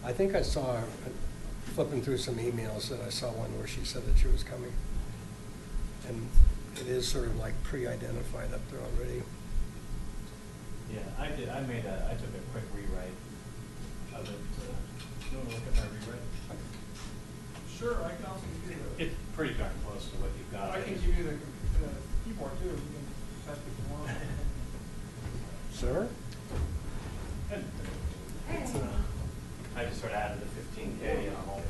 I think I saw her flipping through some emails that I saw one where she said that she was coming. And it is sort of like pre-identified up there already. Yeah, I did. I took a quick rewrite of it. You want to look at my rewrite? Sure, I can also give you the. It's pretty darn close to what you've got. I can give you the keyboard too. You can type if you want. Sir? I just sort of added the 15K and a multi.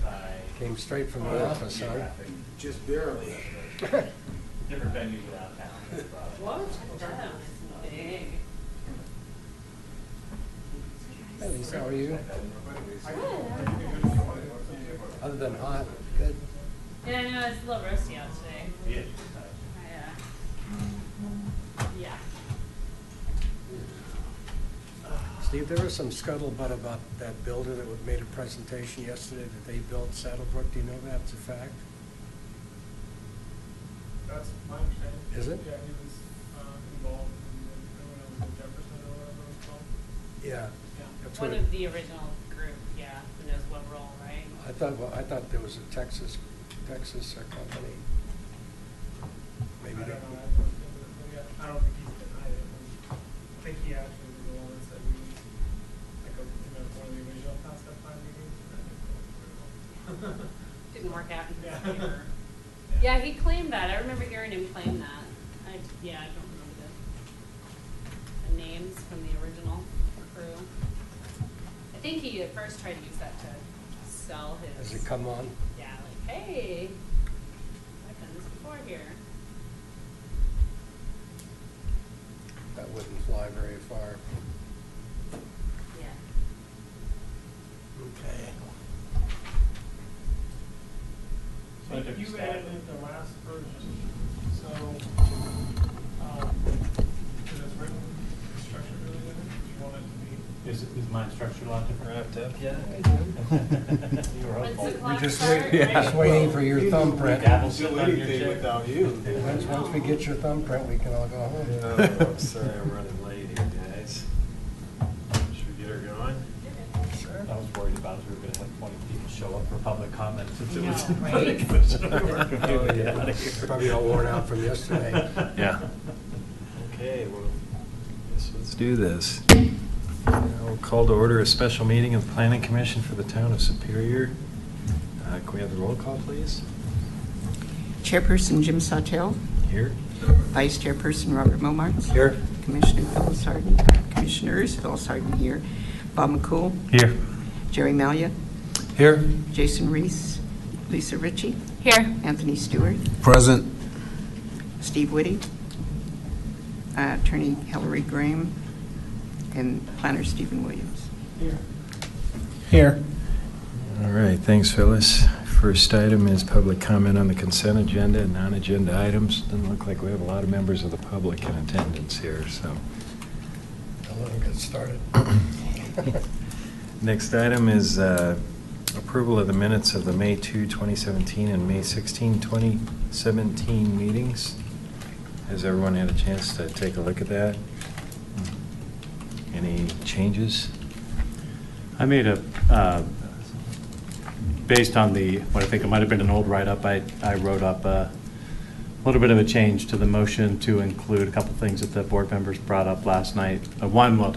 Came straight from the office, huh? geographic. Just barely. Different venues around town. What? That was big. Hey Lisa, how are you? Good. Other than hot, good. Yeah, I know, it's a little roasty out today. Yeah. Yeah. Steve, there was some scuttlebutt about that builder that made a presentation yesterday that they built Saddlebrook. Do you know that's a fact? That's my understanding. Is it? Yeah, he was involved in when it was Jefferson or whatever it was called. Yeah. Yeah. That's One what of the original group, yeah, who knows what role, right? I thought there was a Texas company. Maybe I they. don't know. I don't think he's denied it. I think he actually was the one that said we need like one of the original concept plan meetings. Didn't work out in his Yeah. favor. Yeah, he claimed that. I remember hearing him claim that. I don't remember the names from the original crew. I think he at first tried to use that to sell his. Has it come on? Yeah, like, hey, I've done this before here. That wouldn't fly very far. Yeah. Okay. So I took a You stab added at it. the last version, so, is it written structured really different? Do you want it to be? Is mine structured a lot different? Wrapped up Yeah. You were When's the hopeful. clock just start? wait- yeah, just waiting for your thumbprint. Gavel Do sitting on your anything chair. without you. Once we get your thumbprint, we can all go home. Oh, I'm sorry, I'm running late here, guys. Should we get her going? Sure. I was worried about if we were going to have 20 people show up for public comment since it was. No, right? Oh, Get yeah. out of here. Probably all worn out from yesterday. Yeah. Okay, well, let's do this. We'll call to order a special meeting of the Planning Commission for the town of Superior. Can we have the roll call, please? Chairperson Jim Sawtelle, Here. Vice Chairperson Robert Momarts. Here. Commissioner Phyllis Harden, Commissioners Phyllis Harden here, Bob McCool, Here. Jerry Malia, Here. Jason Reese, Lisa Ritchie, Here. Anthony Stewart, Present. Steve Whitty, Attorney Hillary Graham, and Planner Stephen Williams. Here. All right, thanks, Phyllis. First item is public comment on the consent agenda and non-agenda items. Doesn't look like we have a lot of members of the public in attendance here, so. I'll let them get started. Next item is approval of the minutes of the May 2, 2017 and May 16, 2017 meetings. Has everyone had a chance to take a look at that? Any changes? I made based on what I think it might have been an old write-up, I wrote up a little bit of a change to the motion to include a couple things that the board members brought up last night. One, well,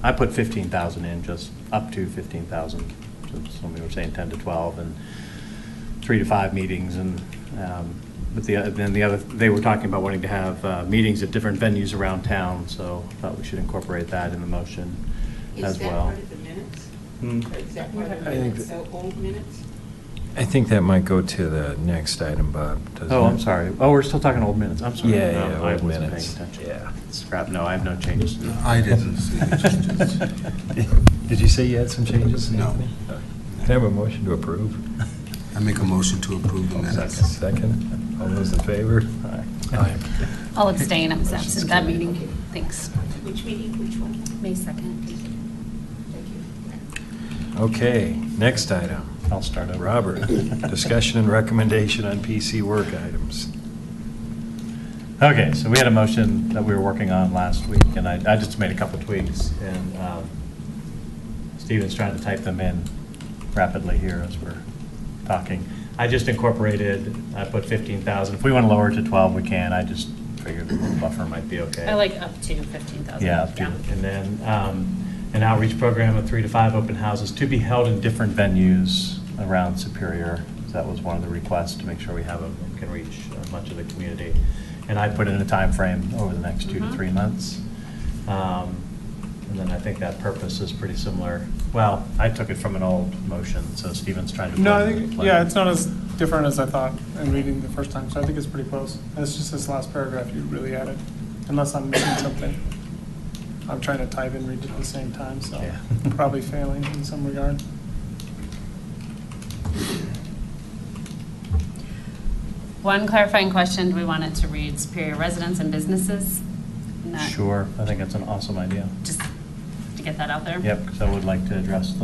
I put 15,000 in, just up to 15,000. So some people were saying 10 to 12 and 3 to 5 meetings. And but then the other, they were talking about wanting to have meetings at different venues around town. So I thought we should incorporate that in the motion as well. Is that part of the minutes? Hmm. Is that part of the I think minutes, so old minutes? I think that might go to the next item, Bob, doesn't it? Oh, I'm sorry. Oh, we're still talking old minutes. I'm sorry. Yeah, No, yeah, I old wasn't minutes. paying attention. Yeah. Scrap. No, I have no changes. I didn't see the changes. Did you say you had some changes? No. Anthony? Can I have a motion to approve? I make a motion to approve the minutes. Second. All those in favor? Aye. I'll abstain, I was absent at that Okay. meeting. Thanks. Which meeting, which one? May 2nd. Thank you. Okay, next item. I'll start over. Robert, discussion and recommendation on PC work items. Okay, so we had a motion that we were working on last week, and I just made a couple tweaks, and Stephen's trying to type them in rapidly here as we're talking. I just incorporated, I put 15,000. If we want to lower it to 12, we can. I just figured the buffer might be okay. I like up to 15,000. Yeah, up to, and then an outreach program of 3 to 5 open houses to be held in different venues around Superior. That was one of the requests, to make sure we have can reach much of the community. And I put in a time frame over the next 2 to 3 months. And then I think that purpose is pretty similar. Well, I took it from an old motion, so Stephen's trying to. No, I think, yeah, it's not as different as I thought in reading the first time, so I think it's pretty close. And it's just this last paragraph you really added, unless I'm missing something. I'm trying to type and read it at the same time, so Yeah. probably failing in some regard. One clarifying question, do we want it to read Superior residents and businesses? Not- Sure, I think that's an awesome idea. Just to get that out there? Yep, because I would like to address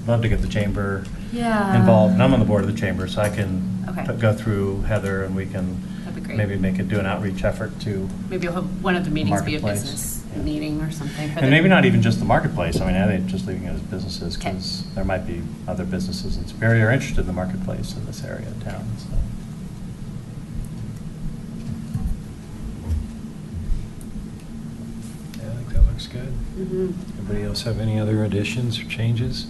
love to get the chamber Yeah. involved. And I'm on the board of the chamber, so I can Okay. go through Heather, and we can That'd be great. maybe do an outreach effort to, Maybe we'll have one of the meetings be a Marketplace. business Yeah. meeting or something. for and the- maybe not even just the marketplace. I mean, I think just leaving it as businesses, Okay. because there might be other businesses in Superior interested in the marketplace in this area of town, so. Yeah, I think that looks good. Mhm. Anybody else have any other additions or changes?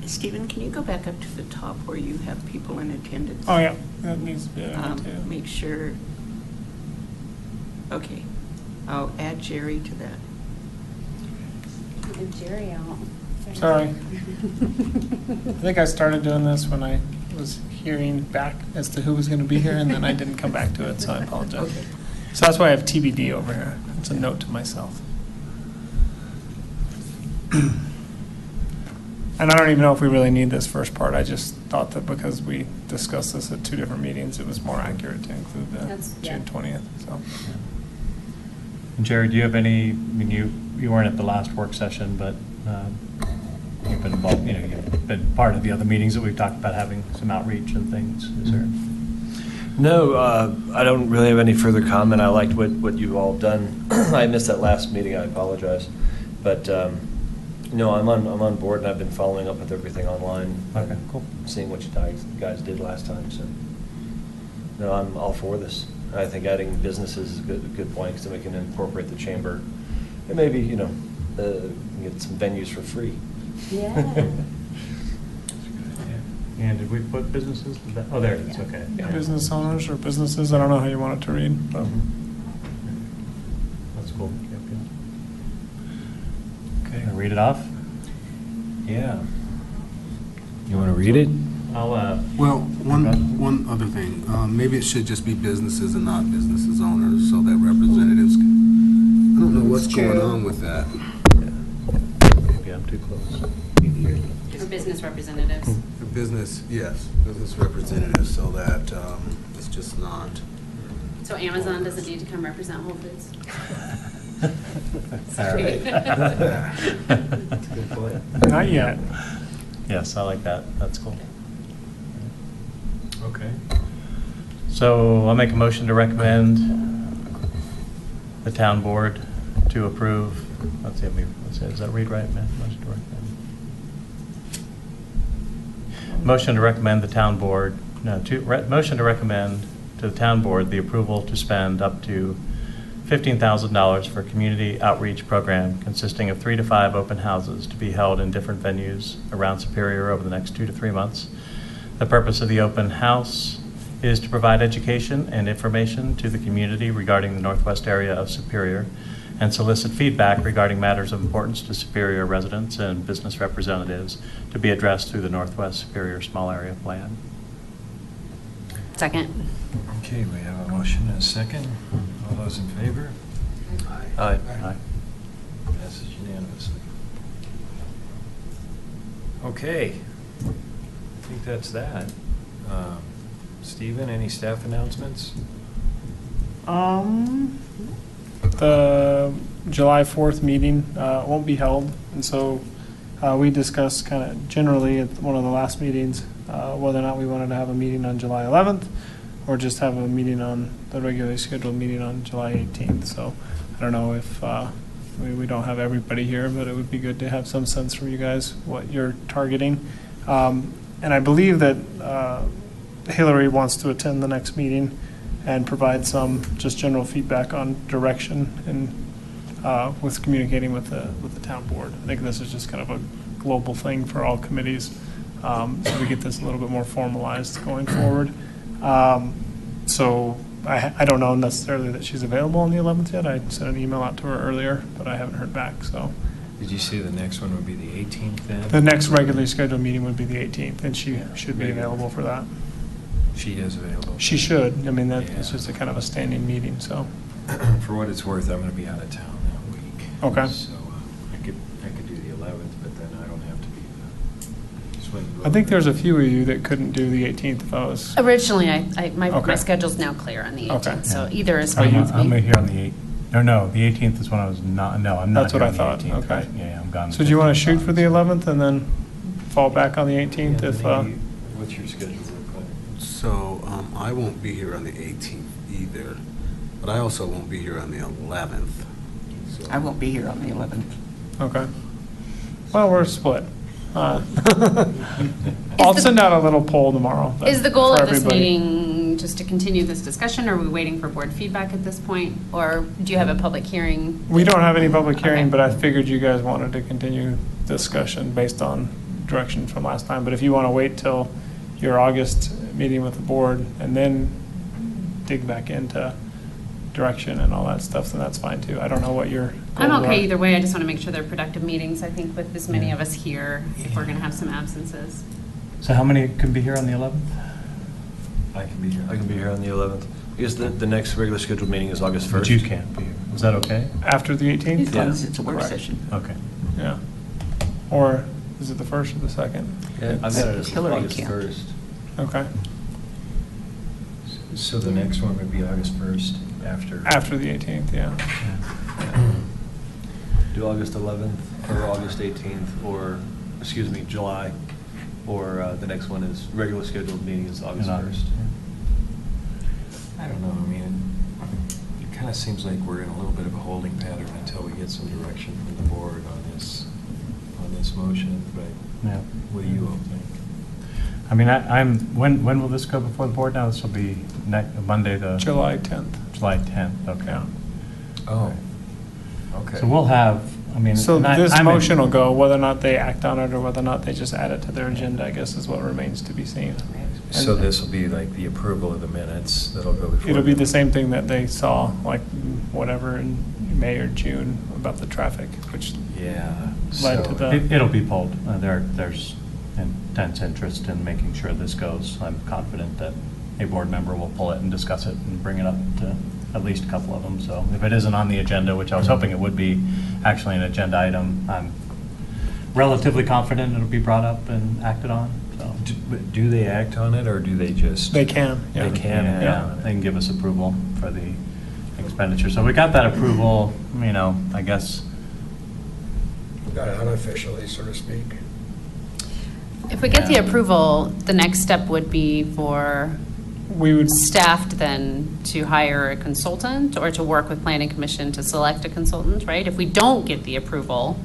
Stephen, can you go back up to the top where you have people in attendance? Oh, yeah, that needs to be added too. Make sure, okay, I'll add Jerry to that. Get Jerry out. Sorry. I think I started doing this when I was hearing back as to who was going to be here, and then I didn't come back to it, so I apologize. Okay. So that's why I have TBD over here. It's a note to myself. And I don't even know if we really need this first part. I just thought that because we discussed this at 2 different meetings, it was more accurate to include the That's- yeah. June 20th, so. And Jerry, do you have any, I mean, you weren't at the last work session, but you've been involved, you've been part of the other meetings that we've talked about having some outreach and things. Is there? No, I don't really have any further comment. I liked what you've all done. I missed that last meeting, I apologize. But, no, I'm on board, and I've been following up with everything online. Okay, and cool. Seeing what you guys did last time, so. No, I'm all for this. I think adding businesses is a good point, because then we can incorporate the chamber. And maybe, get some venues for free. Yeah. And did we put businesses? Oh, there it is, okay. Business owners or businesses, I don't know how you want it to read, but. That's cool. Yep, yep. Okay. Can I read it off? Yeah. You want to read it? I'll, Well, one other thing, maybe it should just be businesses and not businesses owners, so that representatives, I don't know what's going on with that. maybe I'm too close. For business representatives. The business, yes, business representatives, so that it's just not. So Amazon doesn't need to come represent Whole Foods? All right. Good point. Not yet. Yes, I like that. That's cool. Okay. So I'll make a motion to recommend the town board to approve, let's see, does that read right, man? Motion to recommend the town board, motion to recommend to the town board the approval to spend up to $15,000 for a community outreach program consisting of 3 to 5 open houses to be held in different venues around Superior over the next 2 to 3 months. The purpose of the open house is to provide education and information to the community regarding the northwest area of Superior and solicit feedback regarding matters of importance to Superior residents and business representatives to be addressed through the Northwest Superior Small Area Plan. Second. Okay, we have a motion and a second. All those in favor? Aye. Aye. Passes unanimously. Okay. I think that's that. Stephen, any staff announcements? The July 4th meeting won't be held, and so we discussed kind of generally at one of the last meetings whether or not we wanted to have a meeting on July 11th or just have a meeting on the regularly scheduled meeting on July 18th. So I don't know if we don't have everybody here, but it would be good to have some sense from you guys what you're targeting. And I believe that Hillary wants to attend the next meeting and provide some just general feedback on direction and with communicating with the town board. I think this is just kind of a global thing for all committees, so we get this a little bit more formalized going forward. So I don't know necessarily that she's available on the 11th yet. I sent an email out to her earlier, but I haven't heard back, so. Did you say the next one would be the 18th then? The next regularly scheduled meeting would be the 18th, and she Yeah, should be maybe. available for that. She is available. She should. I mean, that Yeah. it's just a kind of a standing meeting, so. For what it's worth, I'm going to be out of town that week. Okay. So I could do the 11th, but then I don't have to be the swing vote. I think there's a few of you that couldn't do the 18th if I was. Originally, my Okay. schedule's now clear on the Okay. 18th, so either is Are fine you- with I'm me. here on the 8th. Or no, the 18th is when I was not, no, I'm not That's what here I on the thought. 18th. Okay. Right? Yeah, I'm gone. So do you want to 15th. shoot for the 11th and then fall back on the 18th Yeah, if, maybe- What's your schedule look like? So I won't be here on the 18th either, but I also won't be here on the 11th. So- I won't be here on the 11th. okay. Well, we're split. I'll send out a little poll tomorrow. Is the goal for of this everybody. meeting just to continue this discussion? Are we waiting for board feedback at this point? Or do you have a public hearing? We don't have any public hearing, Okay. but I figured you guys wanted to continue discussion based on direction from last time. But if you want to wait till your August meeting with the board and then dig back into direction and all that stuff, then that's fine too. I don't know what your I'm goals okay are. either way. I just want to make sure they're productive meetings, I think, with as many Yeah. of us here, if we're going to have some absences. So how many can be here on the 11th? I can be here. I can be here on the 11th. Because the next regular scheduled meeting is August 1st. But you can't be here. Is that okay? After the 18th? As long as it's a work Correct. session. Okay. Yeah. Or is it the first or the second? Yeah, I've got it as Hillary August can't. 1st. Okay. So the next one would be August 1st after. After the 18th, yeah. Do August 11th or August 18th or, excuse me, July. Or the next one is, regular scheduled meeting is August In 1st. I don't know, I mean, it kind of seems like we're in a little bit of a holding pattern until we get some direction from the board on this motion, but Yeah. what do you all think? I mean, when will this go before the board now? This will be Monday, July 10th. July 10th, okay. Yeah. Oh, okay. So we'll have, I mean. So and this I'm in- motion will go, whether or not they act on it or whether or not they just add it to their agenda, I guess is what remains to be seen. So this will be like the approval of the minutes that'll go before. It'll be the same thing that they saw, like, whatever, in May or June about the traffic, which Yeah. led to so- the- It'll be pulled. There's intense interest in making sure this goes. I'm confident that a board member will pull it and discuss it and bring it up to at least a couple of them. So if it isn't on the agenda, which I was hoping it would be actually an agenda item, I'm relatively confident it'll be brought up and acted on, so. But do they act on it, or do they just? They can, yeah. They can. act Yeah, on it. they can give us approval for the expenditure. So we got that approval, I guess. We got it unofficially, so to speak. If we get the Yeah. approval, the next step would be for We would, staff then to hire a consultant or to work with planning commission to select a consultant, right? If we don't get the approval,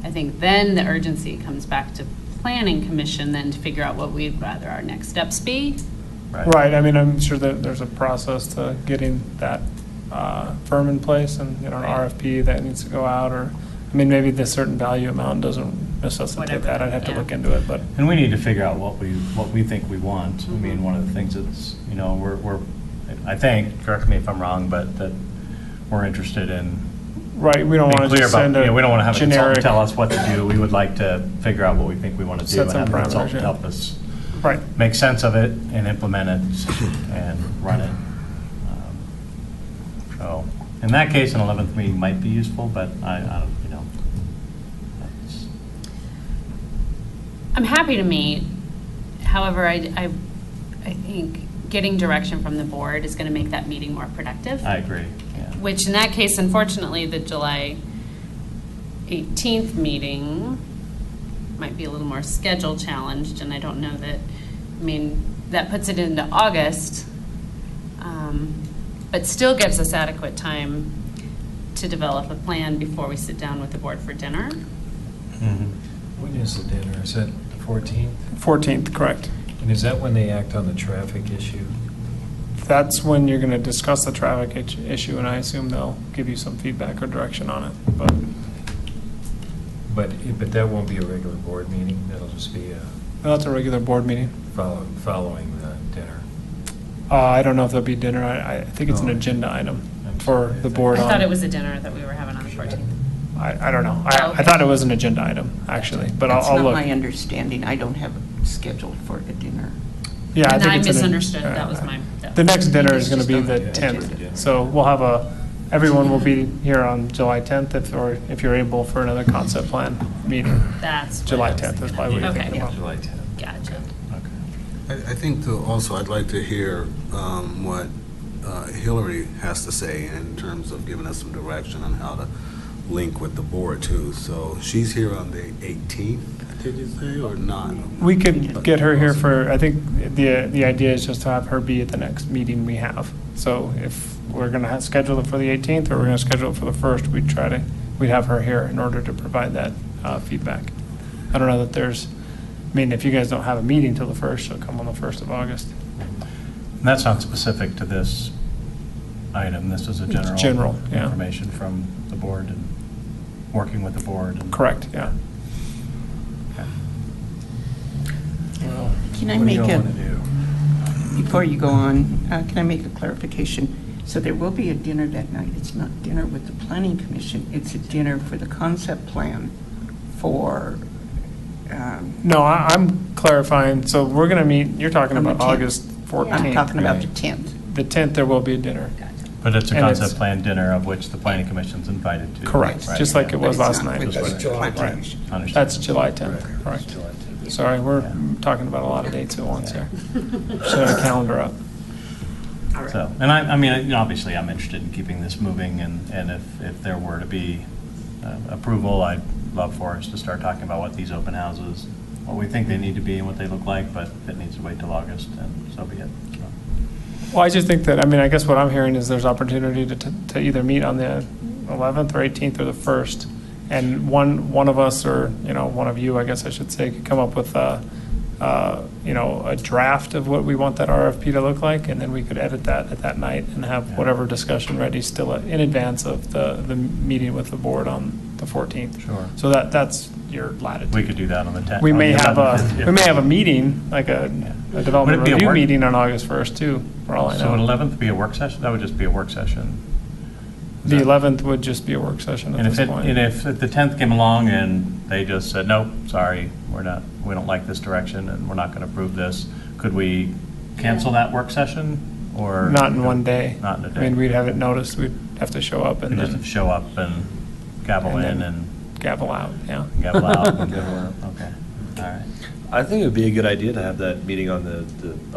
I think then the urgency comes back to planning commission then to figure out what we'd rather our next steps be. right, I mean, I'm sure that there's a process to getting that firm in place and, an RFP that needs to go out, or, I mean, maybe the certain value amount doesn't necessitate Whatever, that. I'd have to yeah. look into it, but. And we need to figure out what we think we want. I mean, one of the things that's, I think, correct me if I'm wrong, but that we're interested in Right, we don't being want to clear just about, send a we don't want to have a consultant generic. tell us what to do. We would like to figure out what we think we want to do Set and some have the parameters, consultant yeah. help us Right, make sense of it and implement it and run it. So, in that case, an 11th meeting might be useful, but I don't, that's- I'm happy to meet. However, I think getting direction from the board is going to make that meeting more productive. I agree, yeah. Which in that case, unfortunately, the July 18th meeting might be a little more schedule challenged, and I don't know that, that puts it into August, but still gives us adequate time to develop a plan before we sit down with the board for dinner. Mhm. When is the dinner? Is that the 14th? 14th, correct. And is that when they act on the traffic issue? That's when you're going to discuss the traffic issue, and I assume they'll give you some feedback or direction on it. But that won't be a regular board meeting, that'll just be That's a regular board meeting. following the dinner. I don't know if there'll be dinner. I think it's an Oh. agenda item I'm for sorry. the board. I thought on- it was a dinner that we were having on the 14th. I don't know. Oh, I okay. thought it was an agenda item, actually, but That's I'll not look. my understanding. I don't have it scheduled for a dinner. Yeah, I And think I it's an- misunderstood. That was my- The next dinner is going to It's be just the on the 10th. agenda. So we'll have everyone will be here on July 10th if you're able for another concept plan meeting. That's. what July I was 10th is thinking why of. we were Okay, thinking about. July 10th. gotcha. I think too, also, I'd like to hear what Hillary has to say in terms of giving us some direction on how to link with the board too. So she's here on the 18th, did you say, or not? We could get her here for, I think the idea is just to have her be at the next meeting we have. So if we're going to schedule it for the 18th or we're going to schedule it for the 1st, we'd have her here in order to provide that feedback. I don't know that if you guys don't have a meeting till the 1st, she'll come on the 1st of August. And that's not specific to this item. This is a It's general. general, yeah. Information from the board and working with the board. and- Correct, yeah. Okay. Can I What do make y'all a, want to do? before you go on, can I make a clarification? So there will be a dinner that night. It's not dinner with the planning commission. It's a dinner for the concept plan for, No, I'm clarifying. So we're going to meet, you're talking On the about 10th. August 14th. I'm talking about the right? 10th. The 10th, there will be a dinner. But it's a And it's- concept plan dinner of which the planning commission's invited to. Correct, Right. just like it But was it's last not night. with the That's July planning 10th. commission. Understood. That's July 10th, correct. July 10th. Sorry, we're Yeah. talking about a lot of dates at once here. Should have a calendar up. All right. So, and I mean, obviously, I'm interested in keeping this moving, and if there were to be approval, I'd love for us to start talking about what these open houses, what we think they need to be and what they look like, but if it needs to wait till August, then so be it. So, Well, I just think that, I guess what I'm hearing is there's opportunity to either meet on the 11th or 18th or the 1st. And one of us, or, one of you, I guess I should say, could come up with a draft of what we want that RFP to look like, and then we could edit that at that night and have whatever discussion ready still in advance of the meeting with the board on the 14th. Sure. So that's your latitude. We could do that on the 10th. We on may the have 11th, if- we may have a meeting, like a Would development it be a review work- meeting on August 1st too, for all I So would know. 11th be a work session? That would just be a work session. The 11th would just be a work session And at if this it, point. and if the 10th came along and they just said, nope, sorry, we don't like this direction and we're not going to approve this, could we cancel that work session or? Not in one day. Not in a day. I mean, we'd have it noticed, we'd have to show up We and just then show up and gavel And in then- and gavel out, yeah. gavel out. and gavel out. Okay, all right. I think it would be a good idea to have that meeting on the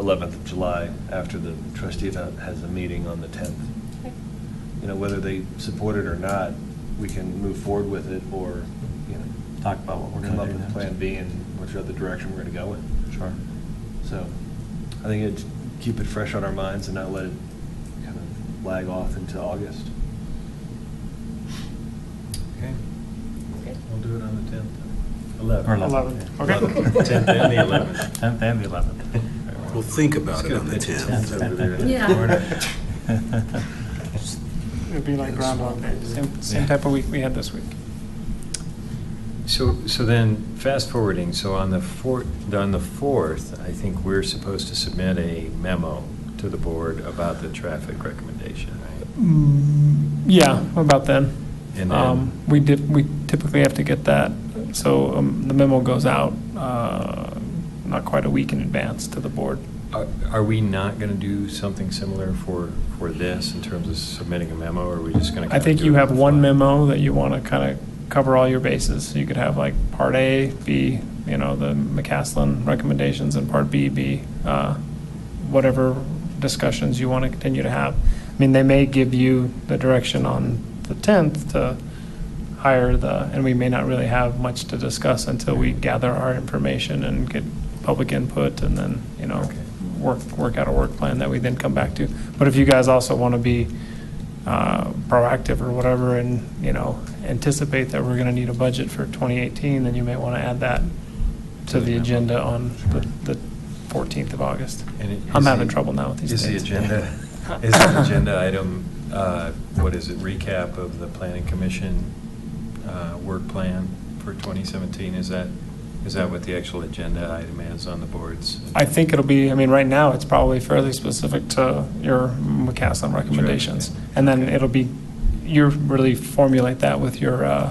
11th of July after the trustee has a meeting on the 10th. Whether they support it or not, we can move forward with it or, Talk about what we're come going up to do with next. Plan B and which other direction we're going to go in. Sure. So I think it'd keep it fresh on our minds and not let it kind of lag off into August. Okay. We'll do it on the 10th. 11th. Or 11th, okay. 10th and the 11th. 10th and the 11th. We'll think about it on the 10th. Yeah. It'd be like Groundhog Day, same type of week we had this week. So then, fast forwarding, so on the 4th, I think we're supposed to submit a memo to the board about the traffic recommendation, right? Yeah, about then. And then- We typically have to get that, so the memo goes out not quite a week in advance to the board. Are we not going to do something similar for this in terms of submitting a memo, or are we just going to? I think you have one memo that you want to kind of cover all your bases. So you could have like Part A be, the McCaslin recommendations, and Part B be whatever discussions you want to continue to have. I mean, they may give you the direction on the 10th to hire and we may not really have much to discuss until we gather our information and get public input and then, Okay. work out a work plan that we then come back to. But if you guys also want to be proactive or whatever and, anticipate that we're going to need a budget for 2018, then you may want to add that to the agenda on the 14th of August. And it- I'm is having the- trouble now with these Is the dates. agenda, is the agenda item, what is it, recap of the planning commission work plan for 2017? Is that what the actual agenda item is on the boards? I think it'll be, I mean, right now, it's probably fairly specific to your McCaslin recommendations. yeah. And then it'll be, you really formulate that with your,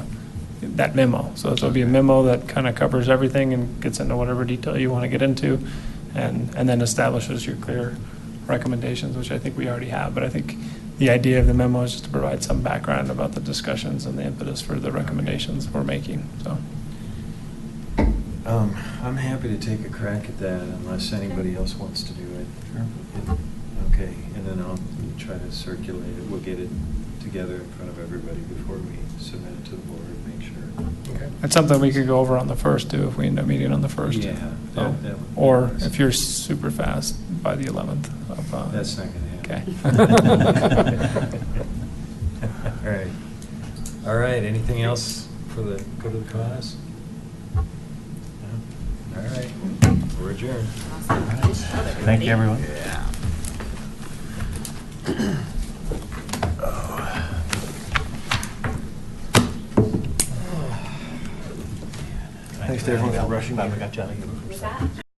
that memo. So it'll be a memo that kind of covers everything and gets into whatever detail you want to get into, and then establishes your clear recommendations, which I think we already have. But I think the idea of the memo is just to provide some background about the discussions and the impetus for the recommendations we're making, so. I'm happy to take a crack at that unless anybody else wants to do it. Okay, and then I'll try to circulate it. We'll get it together in front of everybody before we submit it to the board, make sure. Okay. It's something we could go over on the first, too, if we end up meeting on the first. Yeah, So, that would be or nice. if you're super fast, by the 11th of. That's not gonna Okay. happen. All right. All right, anything else for the good of the cause? No? All right, we're adjourned. Thank you, everyone. Yeah. Thanks to everyone for rushing. I got Johnny. Was that?